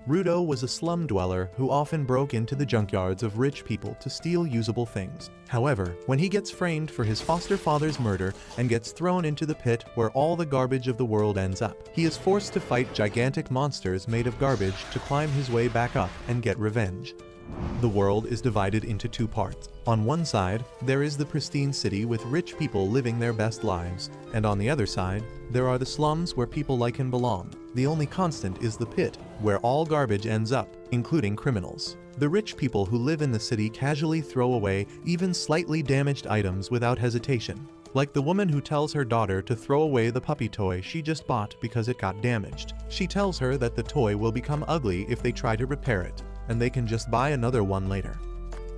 Rudo was a slum dweller who often broke into the junkyards of rich people to steal usable things. However, when he gets framed for his foster father's murder and gets thrown into the pit where all the garbage of the world ends up, he is forced to fight gigantic monsters made of garbage to climb his way back up and get revenge. The world is divided into two parts. On one side, there is the pristine city with rich people living their best lives, and on the other side, there are the slums where people like him belong. The only constant is the pit, where all garbage ends up, including criminals. The rich people who live in the city casually throw away even slightly damaged items without hesitation, like the woman who tells her daughter to throw away the puppy toy she just bought because it got damaged. She tells her that the toy will become ugly if they try to repair it, and they can just buy another one later.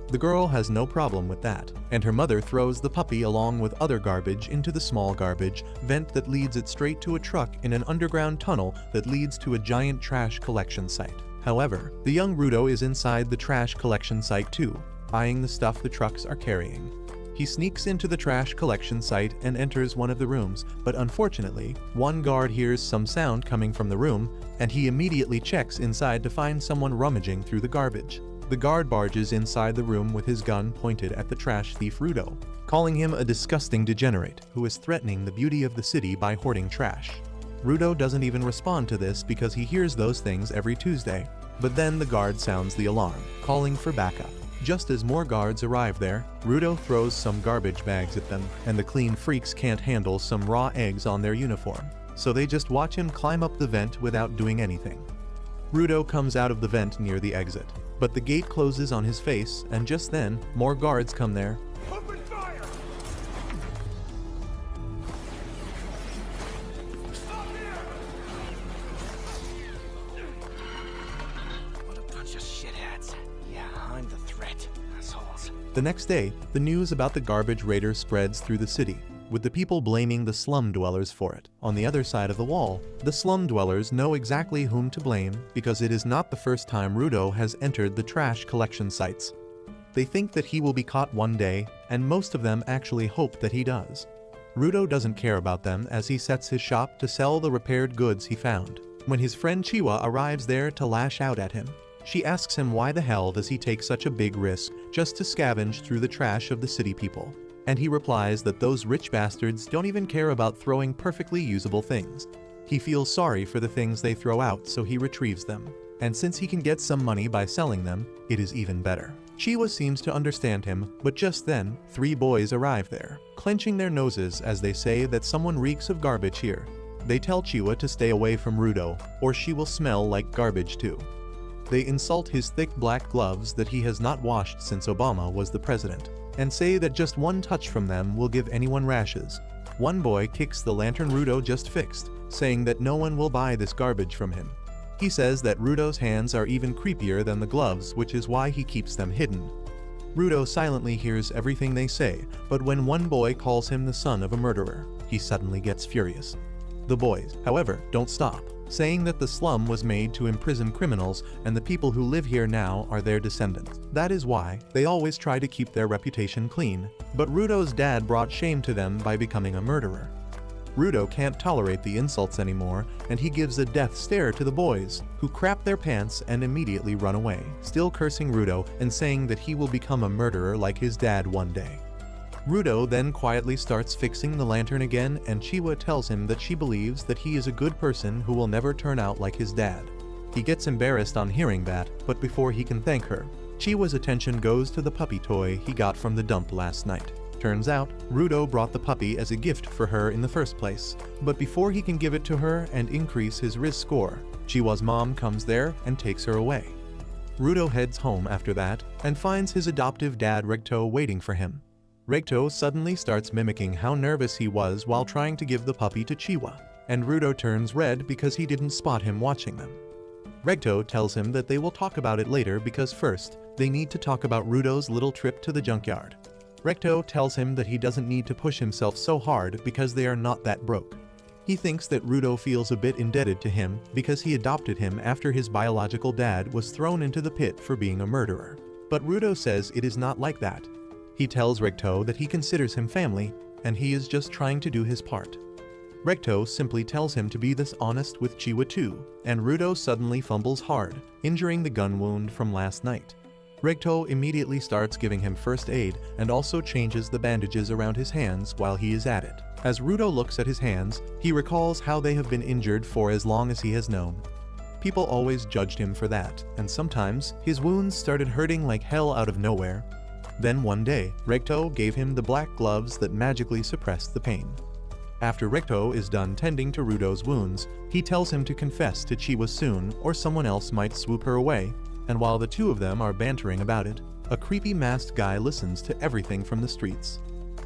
The girl has no problem with that, and her mother throws the puppy along with other garbage into the small garbage vent that leads it straight to a truck in an underground tunnel that leads to a giant trash collection site. However, the young Rudo is inside the trash collection site too, eyeing the stuff the trucks are carrying. He sneaks into the trash collection site and enters one of the rooms, but unfortunately, one guard hears some sound coming from the room, and he immediately checks inside to find someone rummaging through the garbage. The guard barges inside the room with his gun pointed at the trash thief Rudo, calling him a disgusting degenerate who is threatening the beauty of the city by hoarding trash. Rudo doesn't even respond to this because he hears those things every Tuesday, but then the guard sounds the alarm, calling for backup. Just as more guards arrive there, Rudo throws some garbage bags at them, and the clean freaks can't handle some raw eggs on their uniform, so they just watch him climb up the vent without doing anything. Rudo comes out of the vent near the exit, but the gate closes on his face, and just then, more guards come there. Open fire! Stop here! What a bunch of shitheads. Yeah, I'm the threat, assholes. The next day, the news about the garbage raider spreads through the city, with the people blaming the slum dwellers for it. On the other side of the wall, the slum dwellers know exactly whom to blame because it is not the first time Rudo has entered the trash collection sites. They think that he will be caught one day, and most of them actually hope that he does. Rudo doesn't care about them as he sets his shop to sell the repaired goods he found. When his friend Chiwa arrives there to lash out at him, she asks him why the hell does he take such a big risk just to scavenge through the trash of the city people. And he replies that those rich bastards don't even care about throwing perfectly usable things. He feels sorry for the things they throw out, so he retrieves them. And since he can get some money by selling them, it is even better. Chiwa seems to understand him, but just then, 3 boys arrive there, clenching their noses as they say that someone reeks of garbage here. They tell Chiwa to stay away from Rudo, or she will smell like garbage too. They insult his thick black gloves that he has not washed since Obama was the president, and say that just one touch from them will give anyone rashes. One boy kicks the lantern Rudo just fixed, saying that no one will buy this garbage from him. He says that Rudo's hands are even creepier than the gloves, which is why he keeps them hidden. Rudo silently hears everything they say, but when one boy calls him the son of a murderer, he suddenly gets furious. The boys, however, don't stop, saying that the slum was made to imprison criminals and the people who live here now are their descendants. That is why they always try to keep their reputation clean, but Rudo's dad brought shame to them by becoming a murderer. Rudo can't tolerate the insults anymore, and he gives a death stare to the boys, who crap their pants and immediately run away, still cursing Rudo and saying that he will become a murderer like his dad one day. Rudo then quietly starts fixing the lantern again, and Chiwa tells him that she believes that he is a good person who will never turn out like his dad. He gets embarrassed on hearing that, but before he can thank her, Chiwa's attention goes to the puppy toy he got from the dump last night. Turns out, Rudo brought the puppy as a gift for her in the first place, but before he can give it to her and increase his Riz score, Chiwa's mom comes there and takes her away. Rudo heads home after that, and finds his adoptive dad Regto waiting for him. Regto suddenly starts mimicking how nervous he was while trying to give the puppy to Chiwa, and Rudo turns red because he didn't spot him watching them. Regto tells him that they will talk about it later because first, they need to talk about Rudo's little trip to the junkyard. Regto tells him that he doesn't need to push himself so hard because they are not that broke. He thinks that Rudo feels a bit indebted to him because he adopted him after his biological dad was thrown into the pit for being a murderer. But Rudo says it is not like that. He tells Regto that he considers him family, and he is just trying to do his part. Recto simply tells him to be this honest with Chiwa too, and Rudo suddenly fumbles hard, injuring the gun wound from last night. Recto immediately starts giving him first aid and also changes the bandages around his hands while he is at it. As Rudo looks at his hands, he recalls how they have been injured for as long as he has known. People always judged him for that, and sometimes his wounds started hurting like hell out of nowhere. Then one day, Recto gave him the black gloves that magically suppressed the pain. After Recto is done tending to Rudo's wounds, he tells him to confess to Chiwa soon or someone else might swoop her away, and while the two of them are bantering about it, a creepy masked guy listens to everything from the streets.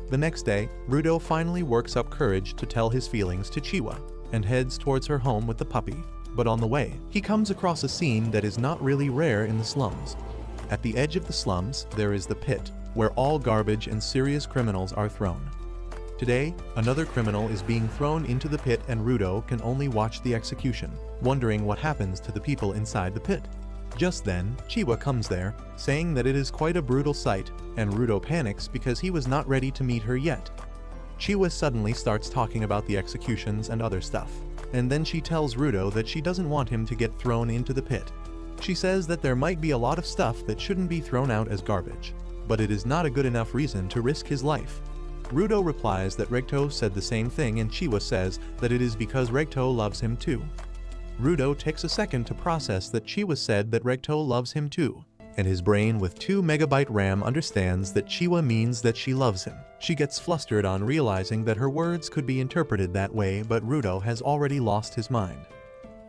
The next day, Rudo finally works up courage to tell his feelings to Chiwa, and heads towards her home with the puppy. But on the way, he comes across a scene that is not really rare in the slums. At the edge of the slums, there is the pit, where all garbage and serious criminals are thrown. Today, another criminal is being thrown into the pit and Rudo can only watch the execution, wondering what happens to the people inside the pit. Just then, Chiwa comes there, saying that it is quite a brutal sight, and Rudo panics because he was not ready to meet her yet. Chiwa suddenly starts talking about the executions and other stuff, and then she tells Rudo that she doesn't want him to get thrown into the pit. She says that there might be a lot of stuff that shouldn't be thrown out as garbage, but it is not a good enough reason to risk his life. Rudo replies that Recto said the same thing and Chiwa says that it is because Recto loves him too. Rudo takes a second to process that Chiwa said that Recto loves him too, and his brain with 2 MB RAM understands that Chiwa means that she loves him. She gets flustered on realizing that her words could be interpreted that way, but Rudo has already lost his mind.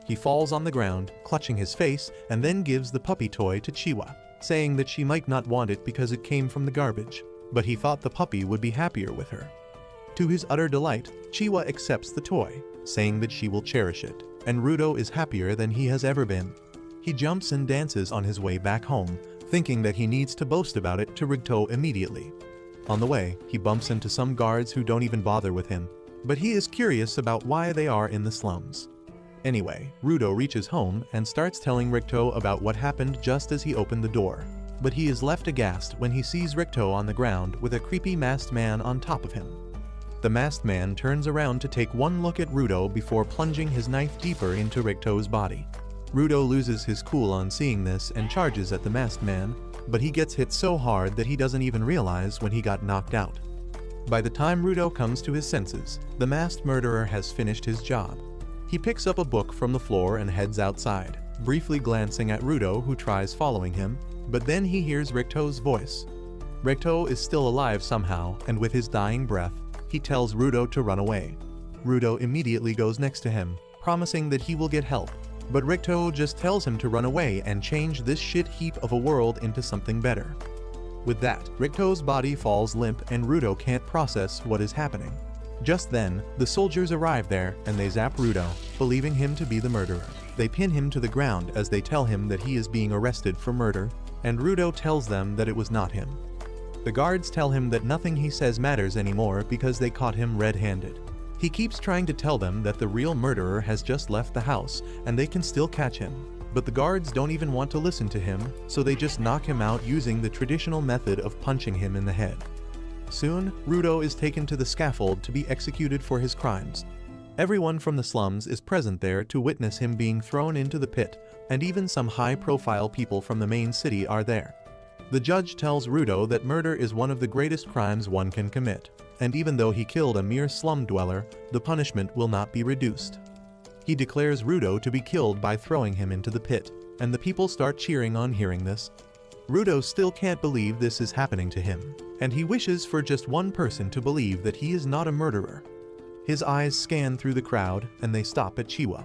He falls on the ground, clutching his face, and then gives the puppy toy to Chiwa, saying that she might not want it because it came from the garbage, but he thought the puppy would be happier with her. To his utter delight, Chiwa accepts the toy, saying that she will cherish it, and Rudo is happier than he has ever been. He jumps and dances on his way back home, thinking that he needs to boast about it to Recto immediately. On the way, he bumps into some guards who don't even bother with him, but he is curious about why they are in the slums. Anyway, Rudo reaches home and starts telling Recto about what happened just as he opened the door. But he is left aghast when he sees Recto on the ground with a creepy masked man on top of him. The masked man turns around to take one look at Rudo before plunging his knife deeper into Recto's body. Rudo loses his cool on seeing this and charges at the masked man, but he gets hit so hard that he doesn't even realize when he got knocked out. By the time Rudo comes to his senses, the masked murderer has finished his job. He picks up a book from the floor and heads outside, briefly glancing at Rudo who tries following him, but then he hears Recto's voice. Recto is still alive somehow, and with his dying breath, he tells Rudo to run away. Rudo immediately goes next to him, promising that he will get help, but Recto just tells him to run away and change this shit heap of a world into something better. With that, Recto's body falls limp and Rudo can't process what is happening. Just then, the soldiers arrive there and they zap Rudo, believing him to be the murderer. They pin him to the ground as they tell him that he is being arrested for murder, and Rudo tells them that it was not him. The guards tell him that nothing he says matters anymore because they caught him red-handed. He keeps trying to tell them that the real murderer has just left the house and they can still catch him, but the guards don't even want to listen to him, so they just knock him out using the traditional method of punching him in the head. Soon, Rudo is taken to the scaffold to be executed for his crimes. Everyone from the slums is present there to witness him being thrown into the pit, and even some high-profile people from the main city are there. The judge tells Rudo that murder is one of the greatest crimes one can commit, and even though he killed a mere slum dweller, the punishment will not be reduced. He declares Rudo to be killed by throwing him into the pit, and the people start cheering on hearing this. Rudo still can't believe this is happening to him, and he wishes for just one person to believe that he is not a murderer. His eyes scan through the crowd, and they stop at Chiwa.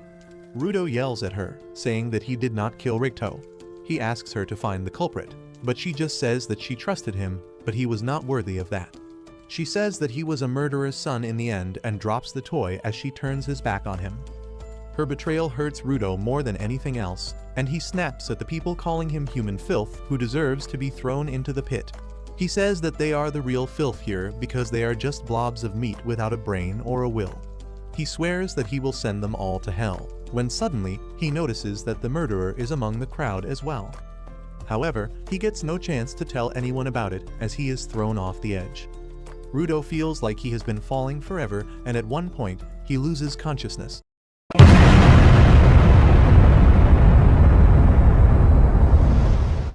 Rudo yells at her, saying that he did not kill Recto. He asks her to find the culprit, but she just says that she trusted him, but he was not worthy of that. She says that he was a murderer's son in the end and drops the toy as she turns his back on him. Her betrayal hurts Rudo more than anything else, and he snaps at the people calling him human filth who deserves to be thrown into the pit. He says that they are the real filth here because they are just blobs of meat without a brain or a will. He swears that he will send them all to hell, when suddenly he notices that the murderer is among the crowd as well. However, he gets no chance to tell anyone about it as he is thrown off the edge. Rudo feels like he has been falling forever, and at one point, he loses consciousness.